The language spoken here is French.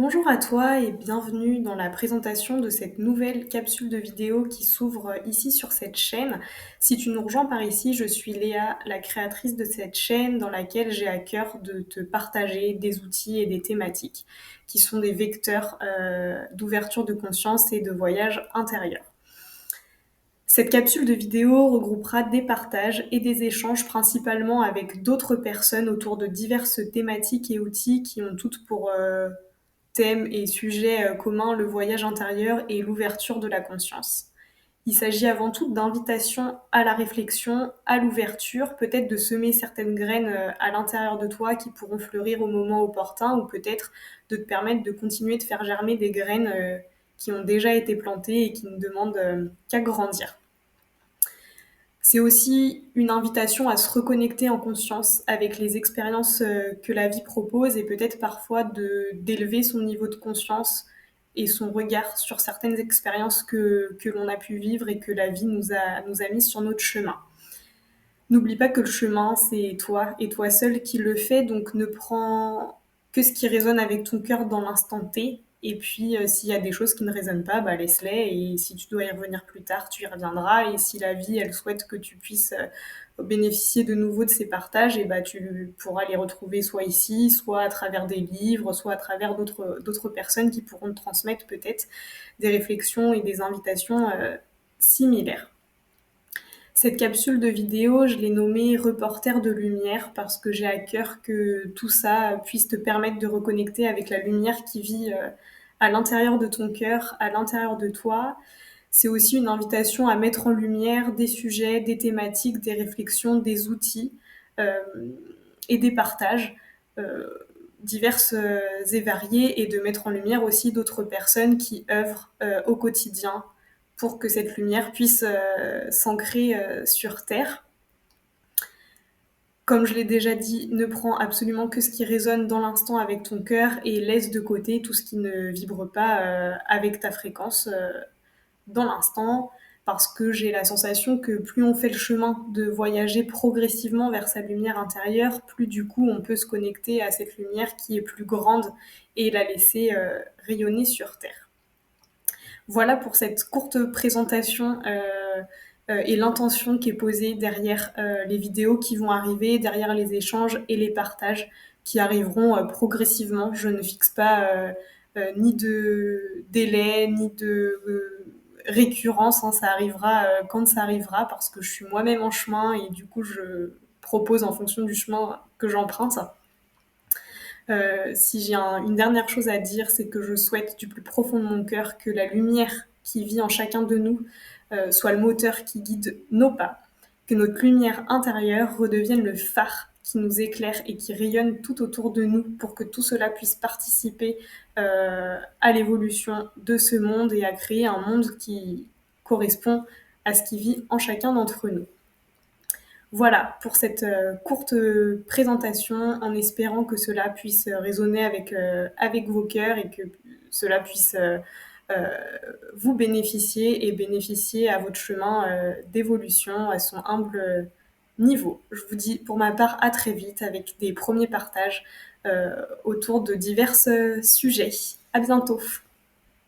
Bonjour à toi et bienvenue dans la présentation de cette nouvelle capsule de vidéo qui s'ouvre ici sur cette chaîne. Si tu nous rejoins par ici, je suis Léa, la créatrice de cette chaîne dans laquelle j'ai à cœur de te partager des outils et des thématiques qui sont des vecteurs d'ouverture de conscience et de voyage intérieur. Cette capsule de vidéo regroupera des partages et des échanges principalement avec d'autres personnes autour de diverses thématiques et outils qui ont toutes pour thème et sujet commun le voyage intérieur et l'ouverture de la conscience. Il s'agit avant tout d'invitation à la réflexion, à l'ouverture, peut-être de semer certaines graines à l'intérieur de toi qui pourront fleurir au moment opportun ou peut-être de te permettre de continuer de faire germer des graines qui ont déjà été plantées et qui ne demandent qu'à grandir. C'est aussi une invitation à se reconnecter en conscience avec les expériences que la vie propose et peut-être parfois d'élever son niveau de conscience et son regard sur certaines expériences que l'on a pu vivre et que la vie nous a mis sur notre chemin. N'oublie pas que le chemin, c'est toi et toi seul qui le fais, donc ne prends que ce qui résonne avec ton cœur dans l'instant T. Et puis, s'il y a des choses qui ne résonnent pas, bah, laisse-les. Et si tu dois y revenir plus tard, tu y reviendras. Et si la vie, elle souhaite que tu puisses bénéficier de nouveau de ces partages, et bah, tu pourras les retrouver soit ici, soit à travers des livres, soit à travers d'autres personnes qui pourront te transmettre peut-être des réflexions et des invitations similaires. Cette capsule de vidéo, je l'ai nommée Reporter de lumière parce que j'ai à cœur que tout ça puisse te permettre de reconnecter avec la lumière qui vit à l'intérieur de ton cœur, à l'intérieur de toi. C'est aussi une invitation à mettre en lumière des sujets, des thématiques, des réflexions, des outils euh, et des partages euh, diverses et variés et de mettre en lumière aussi d'autres personnes qui œuvrent au quotidien pour que cette lumière puisse s'ancrer sur Terre. Comme je l'ai déjà dit, ne prends absolument que ce qui résonne dans l'instant avec ton cœur et laisse de côté tout ce qui ne vibre pas avec ta fréquence dans l'instant, parce que j'ai la sensation que plus on fait le chemin de voyager progressivement vers sa lumière intérieure, plus du coup on peut se connecter à cette lumière qui est plus grande et la laisser rayonner sur Terre. Voilà pour cette courte présentation et l'intention qui est posée derrière les vidéos qui vont arriver, derrière les échanges et les partages qui arriveront progressivement. Je ne fixe pas ni de délai, ni de récurrence, hein, ça arrivera quand ça arrivera parce que je suis moi-même en chemin et du coup je propose en fonction du chemin que j'emprunte. Si j'ai une dernière chose à dire, c'est que je souhaite du plus profond de mon cœur que la lumière qui vit en chacun de nous soit le moteur qui guide nos pas, que notre lumière intérieure redevienne le phare qui nous éclaire et qui rayonne tout autour de nous pour que tout cela puisse participer à l'évolution de ce monde et à créer un monde qui correspond à ce qui vit en chacun d'entre nous. Voilà pour cette courte présentation en espérant que cela puisse résonner avec vos cœurs et que cela puisse euh, vous bénéficier et bénéficier à votre chemin d'évolution à son humble niveau. Je vous dis pour ma part à très vite avec des premiers partages autour de divers sujets. À bientôt.